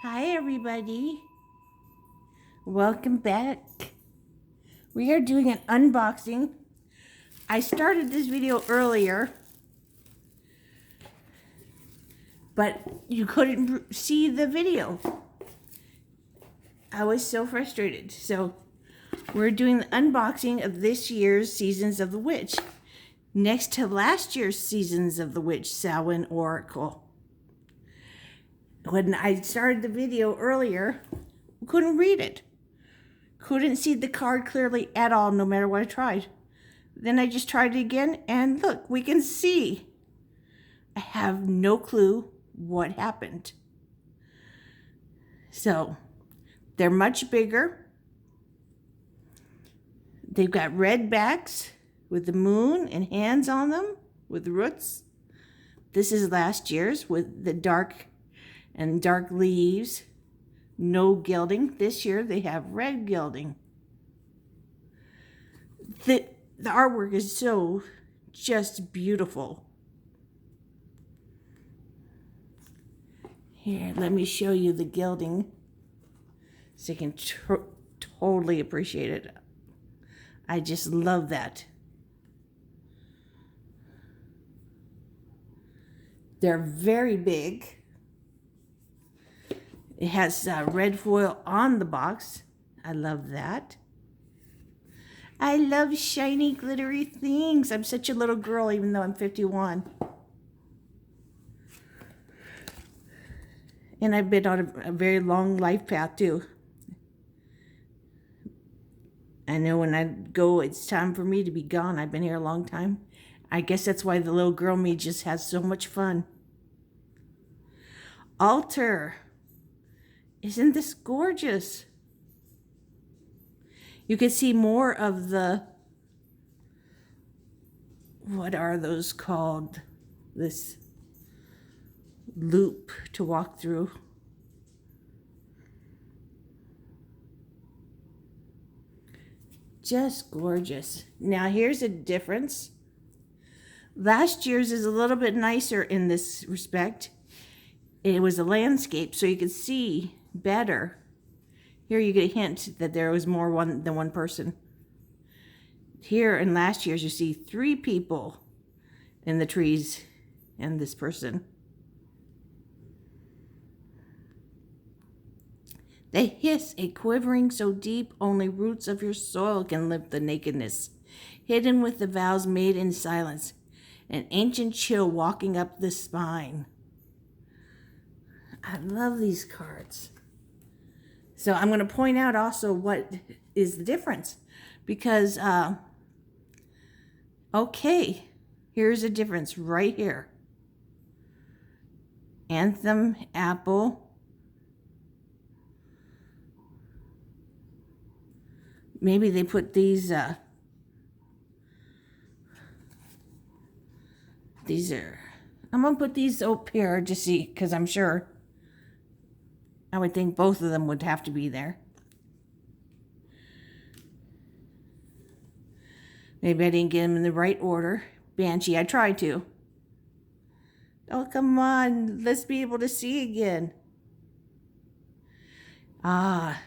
Hi everybody, welcome back. We are doing an unboxing. I started this video earlier, but you couldn't see the video. I was so frustrated. So we're doing the unboxing of this year's Seasons of the Witch, next to last year's Seasons of the Witch Samhain Oracle. When I started the video earlier, couldn't read it. Couldn't see the card clearly at all, no matter what I tried. Then I just tried it again, and look, we can see. I have no clue what happened. So, they're much bigger. They've got red backs with the moon and hands on them with roots. This is last year's with the dark leaves. No gilding. This year they have red gilding. The artwork is so just beautiful. Here, let me show you the gilding so you can totally appreciate it. I just love that. They're very big. It has red foil on the box. I love that. I love shiny, glittery things. I'm such a little girl, even though I'm 51. And I've been on a very long life path, too. I know when I go, it's time for me to be gone. I've been here a long time. I guess that's why the little girl me just has so much fun. Altar. Isn't this gorgeous? You can see more of the, what are those called? This loop to walk through. Just gorgeous. Now here's a difference. Last year's is a little bit nicer in this respect. It was a landscape, so you could see better. Here you get a hint that there was more than one person. Here in last year's, you see 3 people in the trees and this person. They hiss, a quivering so deep only roots of your soil can lift the nakedness. Hidden with the vows made in silence, an ancient chill walking up the spine. I love these cards. So I'm going to point out also what is the difference. Because, okay, here's a difference right here. Anthem, apple. Maybe they put these are, I'm going to put these up here to see, because I'm sure, I would think both of them would have to be there. Maybe I didn't get them in the right order. Banshee, I tried to. Oh, come on. Let's be able to see again. Oh,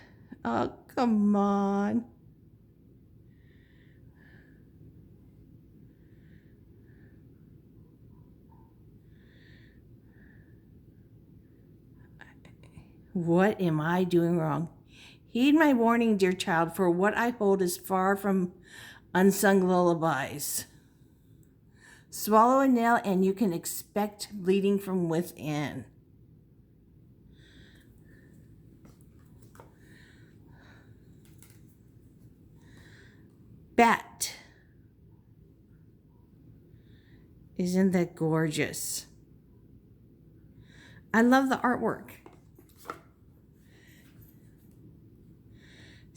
come on. What am I doing wrong? Heed my warning, dear child, for what I hold is far from unsung lullabies. Swallow a nail and you can expect bleeding from within. Bat. Isn't that gorgeous? I love the artwork.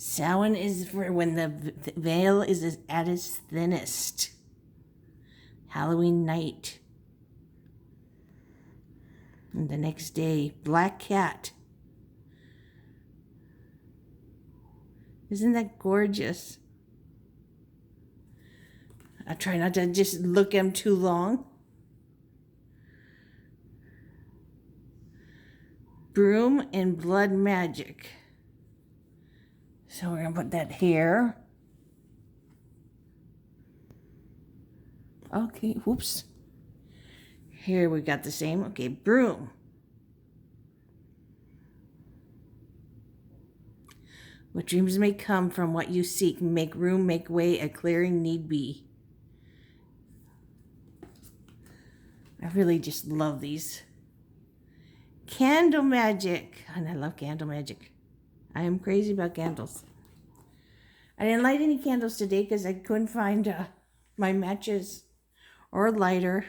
Samhain is for when the veil is at its thinnest. Halloween night. And the next day, black cat. Isn't that gorgeous? I try not to just look at them too long. Broom and Blood Magic. So we're going to put that here. Okay, whoops. Here we got the same. Okay, broom. What dreams may come from what you seek. Make room, make way, a clearing need be. I really just love these. Candle magic. And I love candle magic. I am crazy about candles. I didn't light any candles today because I couldn't find my matches or lighter.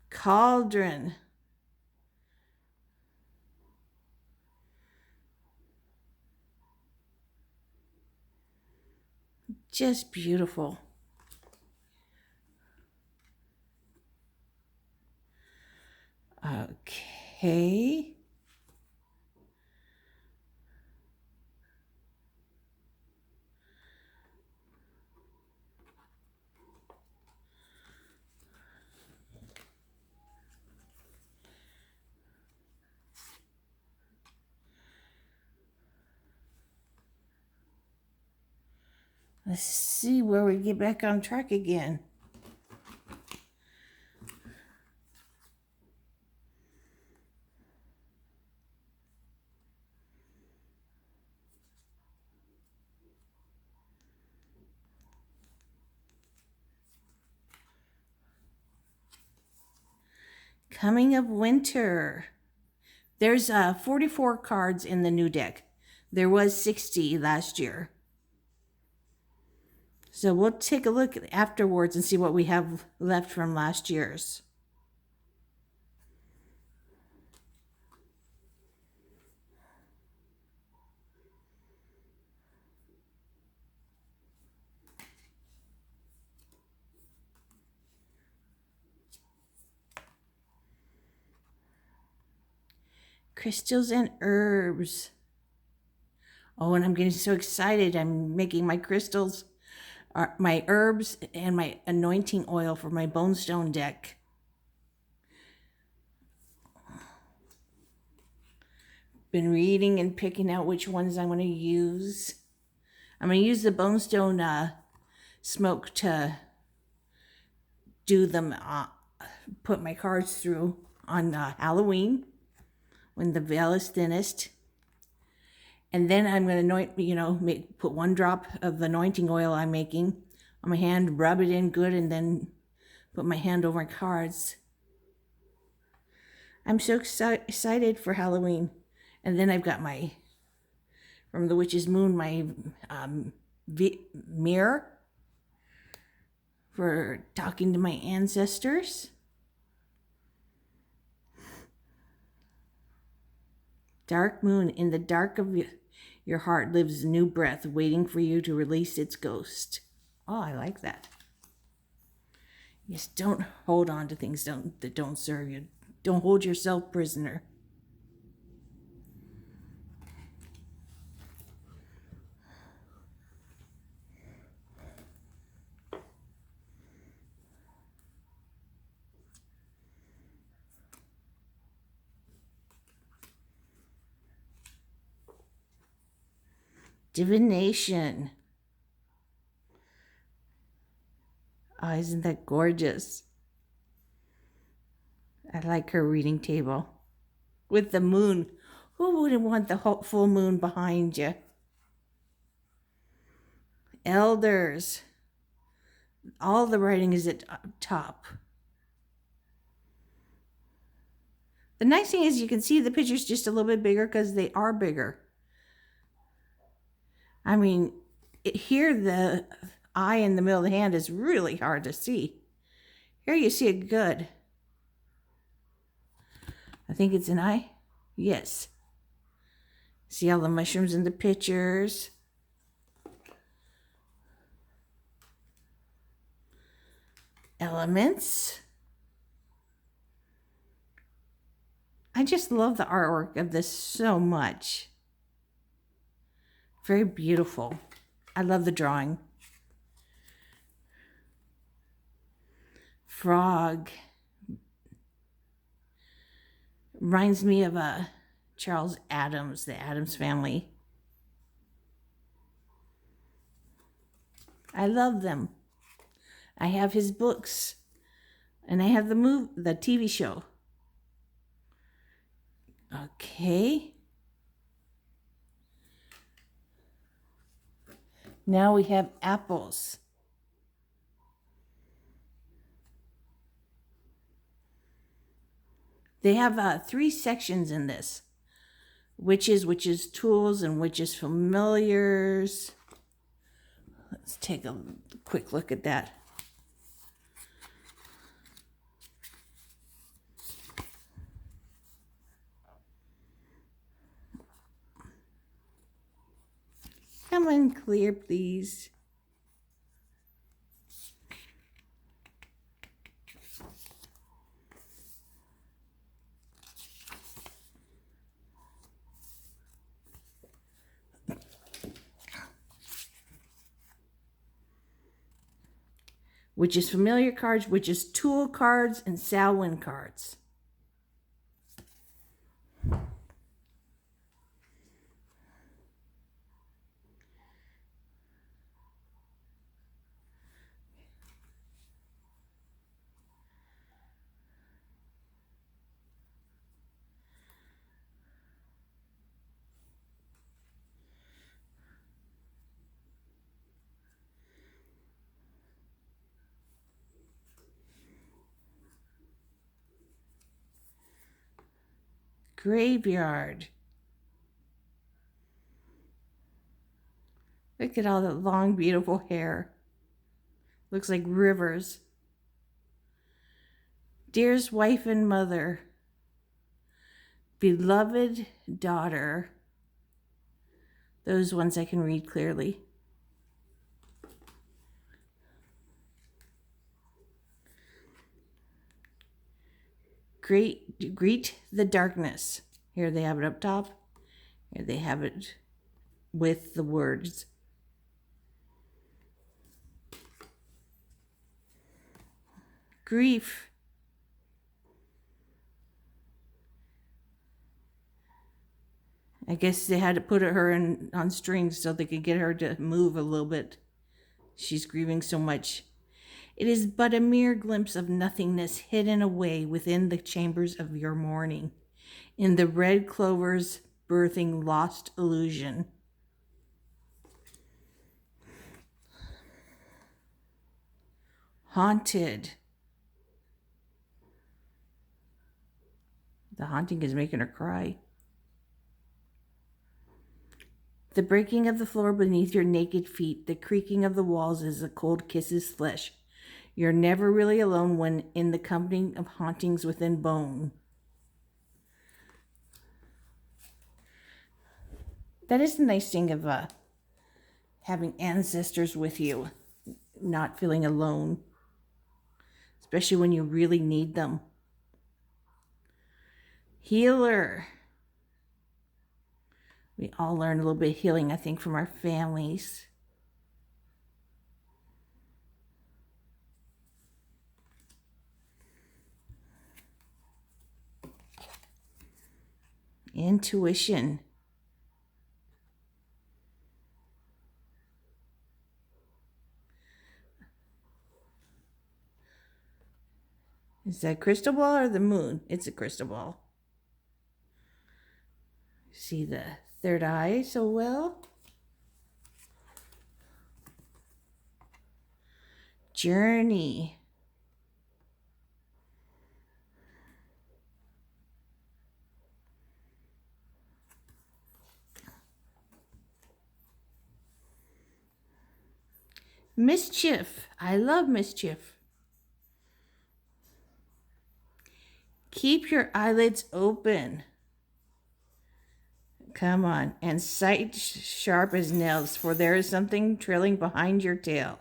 Cauldron. Just beautiful. Okay. Let's see where we get back on track again. Coming of winter. There's 44 cards in the new deck. There was 60 last year. So we'll take a look afterwards and see what we have left from last year's. Crystals and herbs. Oh, and I'm getting so excited. I'm making my crystals, my herbs, and my anointing oil for my Bonestone deck. Been reading and picking out which ones I'm going to use. I'm going to use the Bonestone smoke to do them, put my cards through on Halloween when the veil is thinnest. And then I'm going to anoint, put one drop of the anointing oil I'm making on my hand, rub it in good, and then put my hand over my cards. I'm so excited for Halloween. And then I've got from the Witch's Moon, my mirror for talking to my ancestors. Dark moon, in the dark of your heart lives a new breath waiting for you to release its ghost. Oh, I like that. Yes, don't hold on to things that don't serve you. Don't hold yourself prisoner. Divination. Oh, isn't that gorgeous? I like her reading table with the moon. Who wouldn't want the full moon behind you? Elders. All the writing is at top. The nice thing is you can see the pictures just a little bit bigger because they are bigger. I mean, here the eye in the middle of the hand is really hard to see. Here you see it good. I think it's an eye. Yes. See all the mushrooms in the pictures. Elements. I just love the artwork of this so much. Very beautiful. I love the drawing. Frog. Reminds me of Charles Addams, the Addams Family. I love them. I have his books, and I have the TV show. Okay. Now we have apples. They have 3 sections in this. Witches, tools, and witches familiars. Let's take a quick look at that. Come on, clear, please. Witches familiar cards, witches tool cards, and Samhain cards. Graveyard. Look at all the long, beautiful hair. Looks like rivers. Dearest wife and mother. Beloved daughter. Those ones I can read clearly. Greet the darkness. Here they have it up top. Here they have it with the words. Grief. I guess they had to put her on strings so they could get her to move a little bit. She's grieving so much. It is but a mere glimpse of nothingness hidden away within the chambers of your mourning, in the red clovers birthing lost illusion. Haunted. The haunting is making her cry. The breaking of the floor beneath your naked feet, the creaking of the walls as the cold kisses flesh. You're never really alone when in the company of hauntings within bone. That is the nice thing of having ancestors with you, not feeling alone, especially when you really need them. Healer. We all learn a little bit of healing, I think, from our families. Intuition. Is that crystal ball or the moon? It's a crystal ball. See the third eye so well? Journey. Mischief. I love mischief. Keep your eyelids open. Come on. And sight sharp as nails, for there is something trailing behind your tail.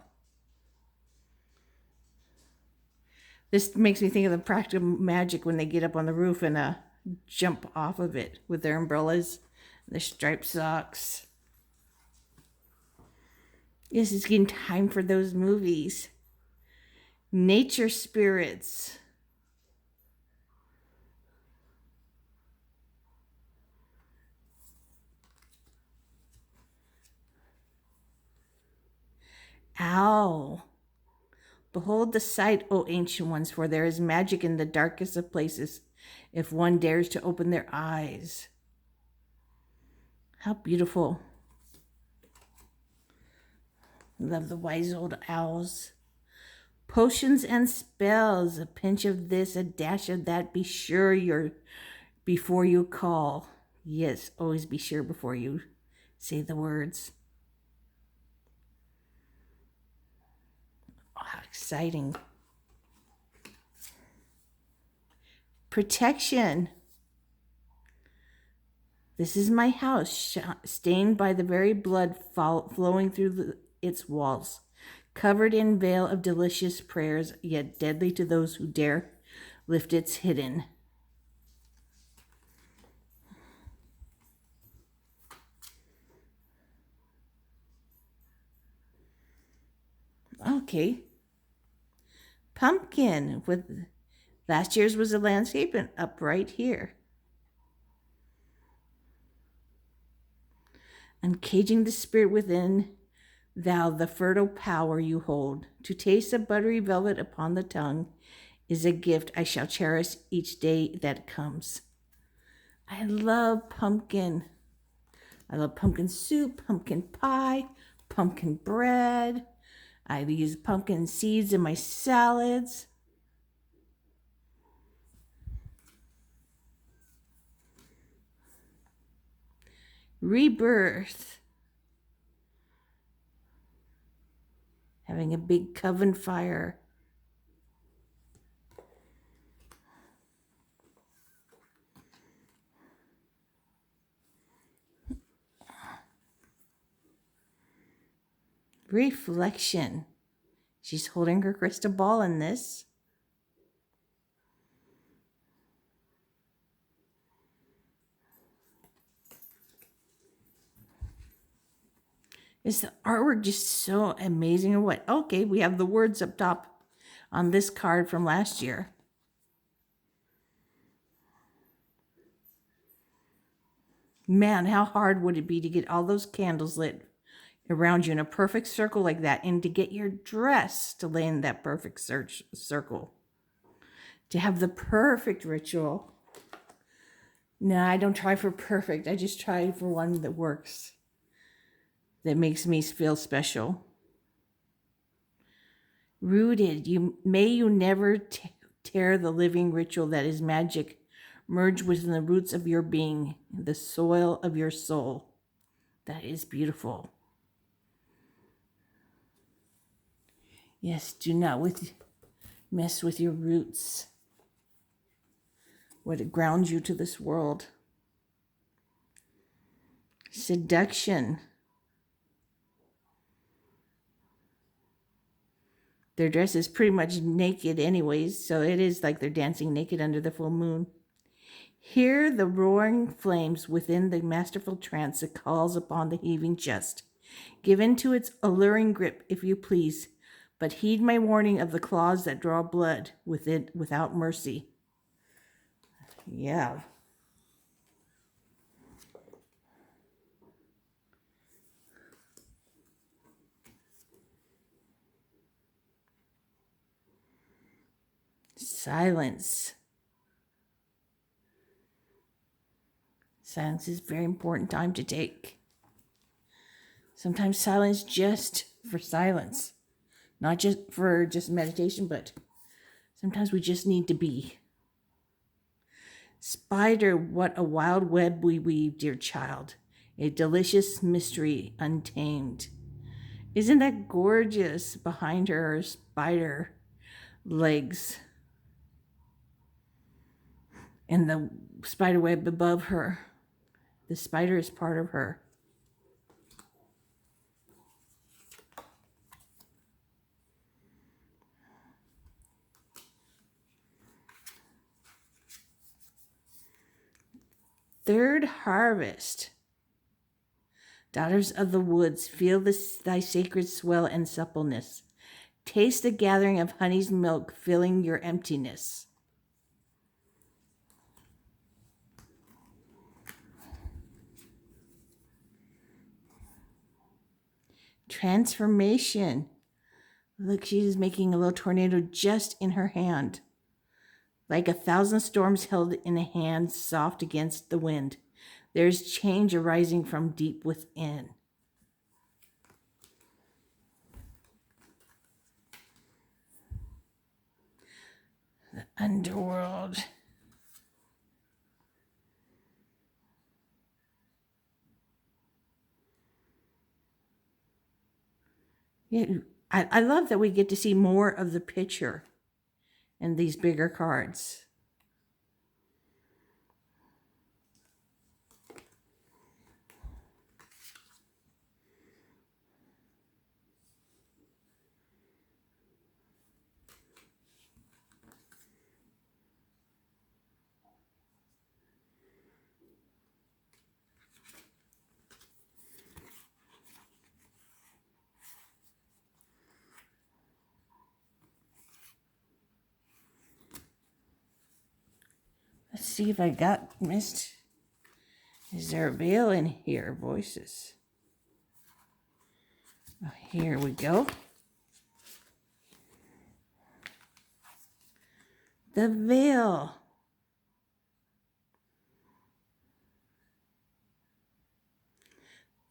This makes me think of the practical magic when they get up on the roof and jump off of it with their umbrellas, their striped socks. Yes, it's getting time for those movies. Nature spirits. Owl. Behold the sight, O ancient ones, for there is magic in the darkest of places, if one dares to open their eyes. How beautiful. Love the wise old owls. Potions and spells, a pinch of this, a dash of that. Be sure before you call. Yes, always be sure before you say the words. Oh, how exciting. Protection. This is my house, stained by the very blood flowing through its walls, covered in veil of delicious prayers, yet deadly to those who dare lift its hidden. Okay. Pumpkin with last year's was a landscape and up right here. Uncaging the spirit within, thou the fertile power you hold. To taste the buttery velvet upon the tongue is a gift I shall cherish each day that comes. I love pumpkin. I love pumpkin soup, pumpkin pie, pumpkin bread. I use pumpkin seeds in my salads. Rebirth. Having a big coven fire. Reflection. She's holding her crystal ball in this. Is the artwork just so amazing or what? Okay, we have the words up top on this card from last year. Man, how hard would it be to get all those candles lit around you in a perfect circle like that, and to get your dress to lay in that perfect circle, to have the perfect ritual. No, I don't try for perfect. I just try for one that works, that makes me feel special. Rooted, may you never tear the living ritual that is magic, merge within the roots of your being, the soil of your soul. That is beautiful. Yes, do not mess with your roots. What grounds you to this world. Seduction. Their dress is pretty much naked anyways, so it is like they're dancing naked under the full moon. Hear the roaring flames within the masterful trance that calls upon the heaving chest. Give in to its alluring grip, if you please, but heed my warning of the claws that draw blood without mercy. Yeah. Silence. Silence is a very important time to take. Sometimes silence just for silence. Not just for meditation, but sometimes we just need to be. Spider, what a wild web we weave, dear child. A delicious mystery untamed. Isn't that gorgeous? Behind her are spider legs. And the spider web above her. The spider is part of her. Third harvest. Daughters of the woods, feel thy sacred swell and suppleness. Taste the gathering of honey's milk filling your emptiness. Transformation. Look, she's making a little tornado just in her hand. Like 1,000 storms held in a hand, soft against the wind. There's change arising from deep within. The underworld. Yeah, I love that we get to see more of the picture in these bigger cards. Let's see if I got missed. Is there a veil in here? Voices. Oh, here we go. The veil.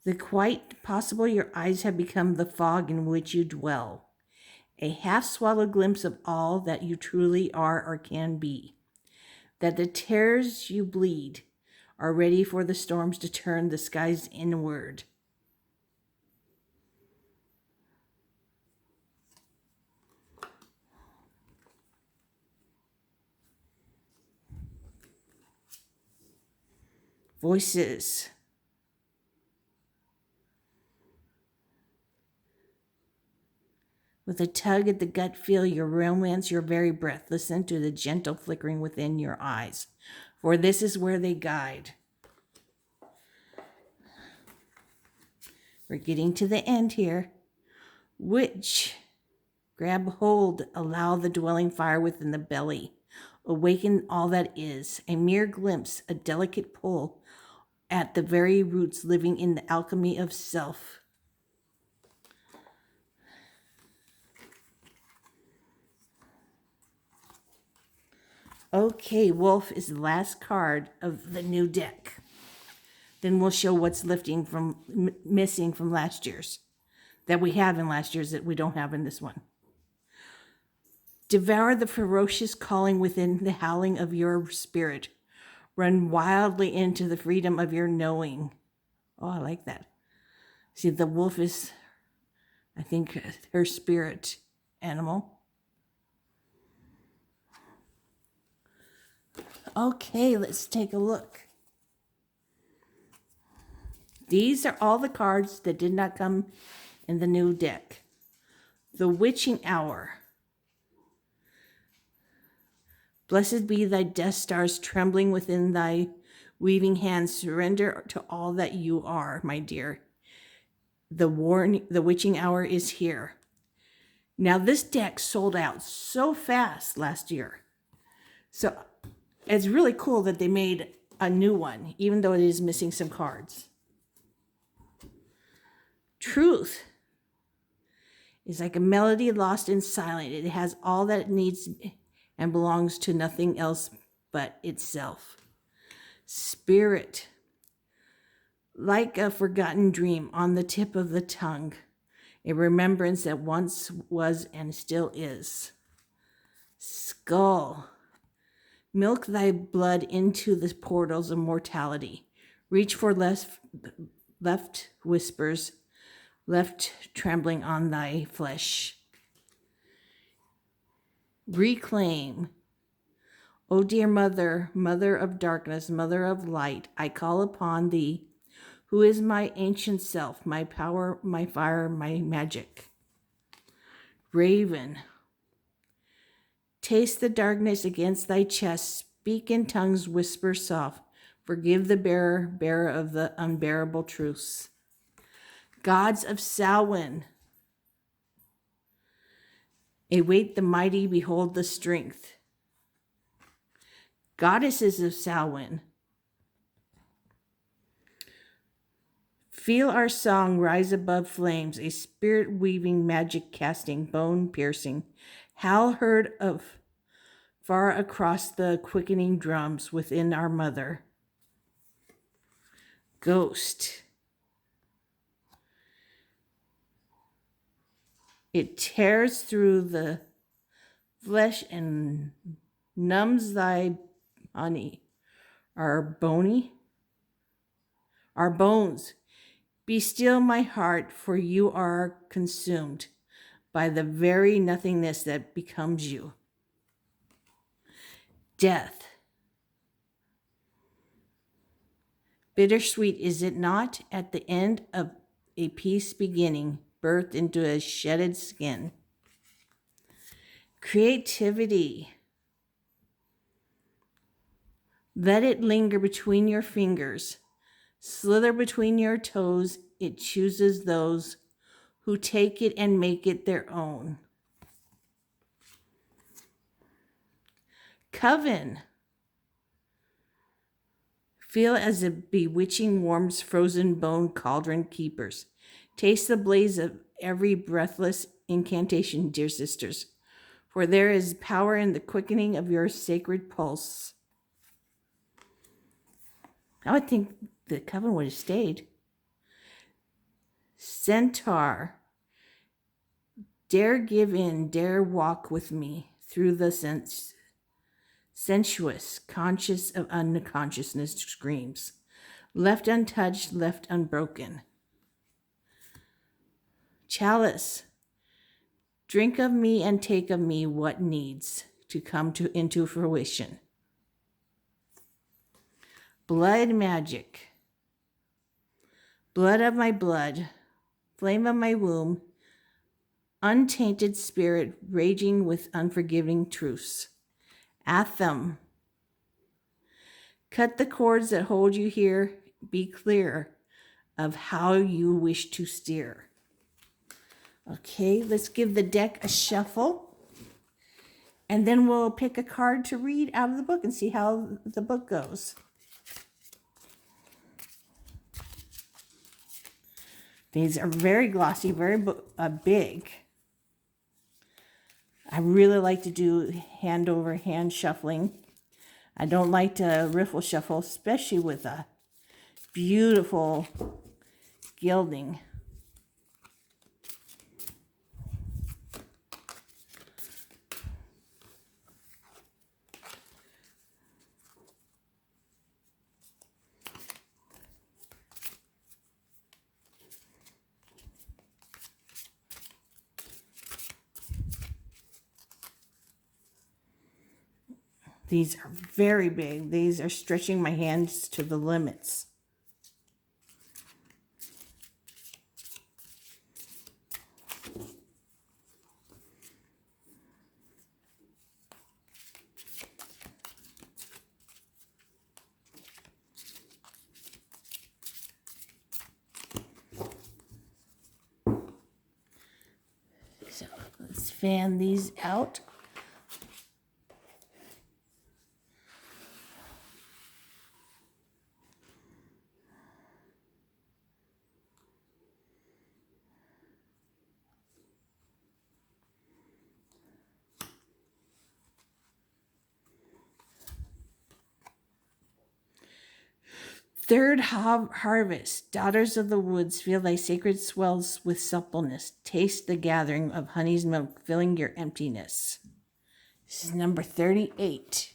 The quite possible your eyes have become the fog in which you dwell. A half-swallowed glimpse of all that you truly are or can be. That the tears you bleed are ready for the storms to turn the skies inward. Voices. With a tug at the gut, feel your romance, your very breath. Listen to the gentle flickering within your eyes, for this is where they guide. We're getting to the end here. Witch, grab hold, allow the dwelling fire within the belly. Awaken all that is, a mere glimpse, a delicate pull at the very roots living in the alchemy of self. Okay, Wolf is the last card of the new deck. Then we'll show what's missing from last year's. That we have in last year's that we don't have in this one. Devour the ferocious calling within the howling of your spirit. Run wildly into the freedom of your knowing. Oh, I like that. See, the wolf is, I think, her spirit animal. Okay, let's take a look. These are all the cards that did not come in the new deck. The Witching Hour. Blessed be thy death stars trembling within thy weaving hands. Surrender to all that you are, my dear. The Witching Hour is here. Now, this deck sold out so fast last year. So it's really cool that they made a new one, even though it is missing some cards. Truth is like a melody lost in silence. It has all that it needs and belongs to nothing else but itself. Spirit, like a forgotten dream on the tip of the tongue, a remembrance that once was and still is. Skull, milk thy blood into the portals of mortality. Reach for left whispers, left trembling on thy flesh. Reclaim. O dear mother, mother of darkness, mother of light, I call upon thee, who is my ancient self, my power, my fire, my magic. Raven. Taste the darkness against thy chest, speak in tongues, whisper soft, forgive the bearer of the unbearable truths. Gods of Samhain. Await the mighty, behold the strength. Goddesses of Samhain. Feel our song rise above flames, a spirit weaving, magic casting, bone piercing. Howl heard of far across the quickening drums within our mother. Ghost. It tears through the flesh and numbs thy honey. Our bones. Be still, my heart, for you are consumed by the very nothingness that becomes you. Death. Bittersweet, is it not, at the end of a peace beginning, birthed into a shedded skin? Creativity. Let it linger between your fingers, slither between your toes. It chooses those who take it and make it their own. Coven. Feel as a bewitching warmth frozen bone cauldron keepers. Taste the blaze of every breathless incantation, dear sisters, for there is power in the quickening of your sacred pulse. I would think the coven would have stayed. Centaur. Dare give in, dare walk with me through the sensuous, conscious of unconsciousness screams. Left untouched, left unbroken. Chalice. Drink of me and take of me what needs to come into fruition. Blood magic. Blood of my blood, flame of my womb, untainted spirit raging with unforgiving truce. Atham. Cut the cords that hold you here. Be clear of how you wish to steer. Okay, let's give the deck a shuffle. And then we'll pick a card to read out of the book and see how the book goes. These are very glossy, very big. I really like to do hand over hand shuffling. I don't like to riffle shuffle, especially with a beautiful gilding. These are very big. These are stretching my hands to the limits. So let's fan these out. Third harvest, daughters of the woods, feel thy sacred swells with suppleness. Taste the gathering of honey's milk, filling your emptiness. This is number 38.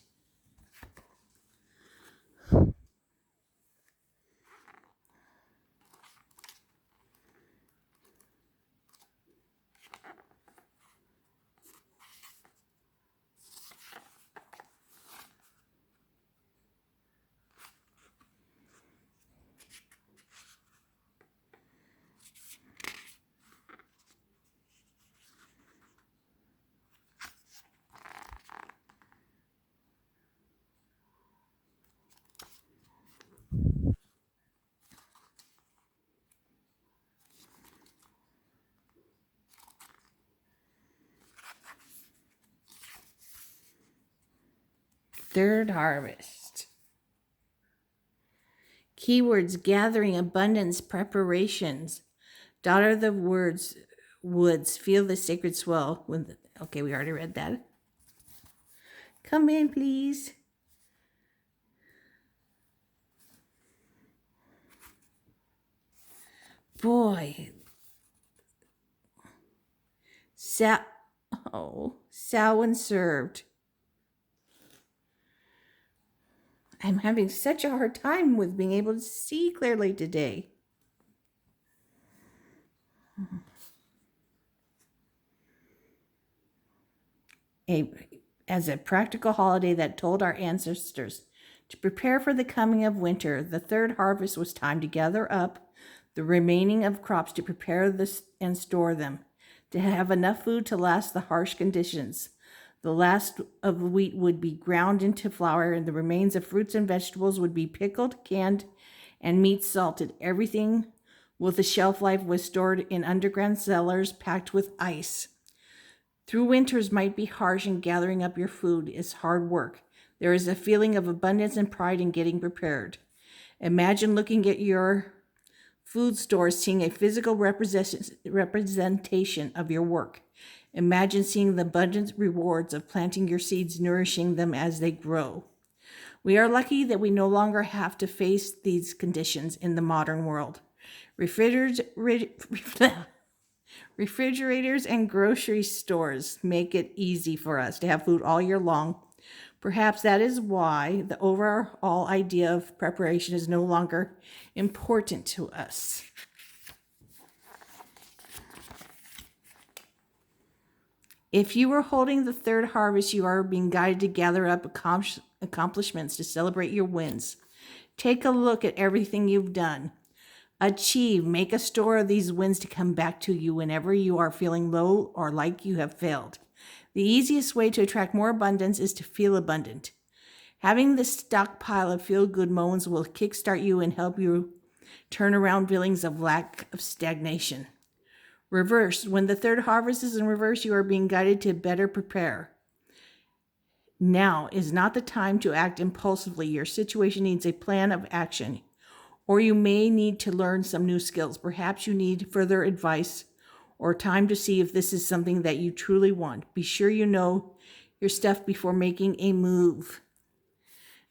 Third harvest. Keywords: gathering, abundance, preparations. Daughter of the woods, feel the sacred swell. Okay, we already read that. Come in, please. Boy. Sow and served. I'm having such a hard time with being able to see clearly today. As a practical holiday that told our ancestors to prepare for the coming of winter, the third harvest was time to gather up the remaining of crops to prepare this and store them, to have enough food to last the harsh conditions. The last of the wheat would be ground into flour, and the remains of fruits and vegetables would be pickled, canned, and meat salted. Everything with a shelf life was stored in underground cellars packed with ice. Through winters might be harsh, and gathering up your food is hard work. There is a feeling of abundance and pride in getting prepared. Imagine looking at your food stores, seeing a physical representation of your work. Imagine seeing the abundant rewards of planting your seeds, nourishing them as they grow. We are lucky that we no longer have to face these conditions in the modern world. Refrigerators and grocery stores make it easy for us to have food all year long. Perhaps that is why the overall idea of preparation is no longer important to us. If you are holding the third harvest, you are being guided to gather up accomplishments to celebrate your wins. Take a look at everything you've done. Achieve, make a store of these wins to come back to you whenever you are feeling low or like you have failed. The easiest way to attract more abundance is to feel abundant. Having this stockpile of feel-good moments will kickstart you and help you turn around feelings of lack of stagnation. Reverse. When the third harvest is in reverse, you are being guided to better prepare. Now is not the time to act impulsively. Your situation needs a plan of action, or you may need to learn some new skills. Perhaps you need further advice or time to see if this is something that you truly want. Be sure you know your stuff before making a move.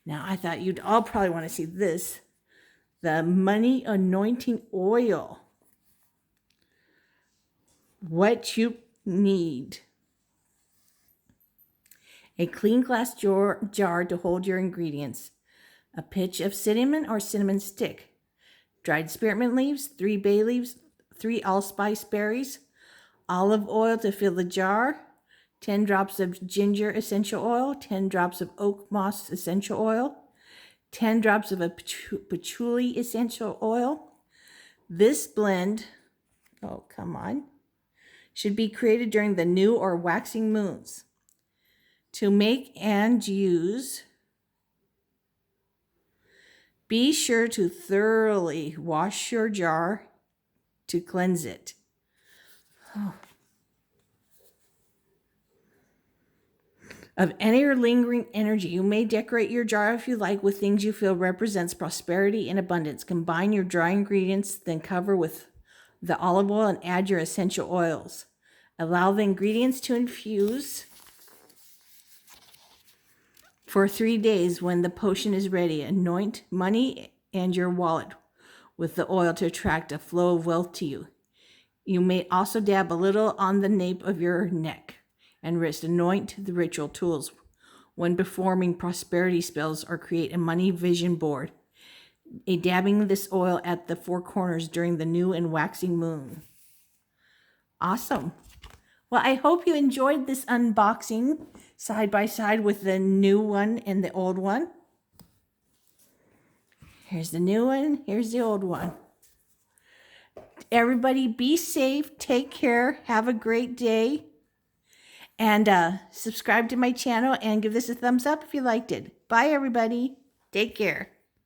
Now, I thought you'd all probably want to see this. The money anointing oil. What you need. A clean glass jar to hold your ingredients. A pinch of cinnamon or cinnamon stick. Dried spearmint leaves, 3 bay leaves, 3 allspice berries. Olive oil to fill the jar. 10 drops of ginger essential oil. 10 drops of oak moss essential oil. 10 drops of a patchouli essential oil. This blend, should be created during the new or waxing moons. To make and use, be sure to thoroughly wash your jar to cleanse it. Of any lingering energy, you may decorate your jar if you like with things you feel represents prosperity and abundance. Combine your dry ingredients, then cover with the olive oil and add your essential oils. Allow the ingredients to infuse for 3 days. When the potion is ready, anoint money and your wallet with the oil to attract a flow of wealth to you. You may also dab a little on the nape of your neck and wrist. Anoint the ritual tools when performing prosperity spells or create a money vision board. Dabbing this oil at the 4 corners during the new and waxing moon. Awesome. Well, I hope you enjoyed this unboxing side by side with the new one and the old one. Here's the new one. Here's the old one. Everybody be safe. Take care. Have a great day. And subscribe to my channel and give this a thumbs up if you liked it. Bye, everybody. Take care.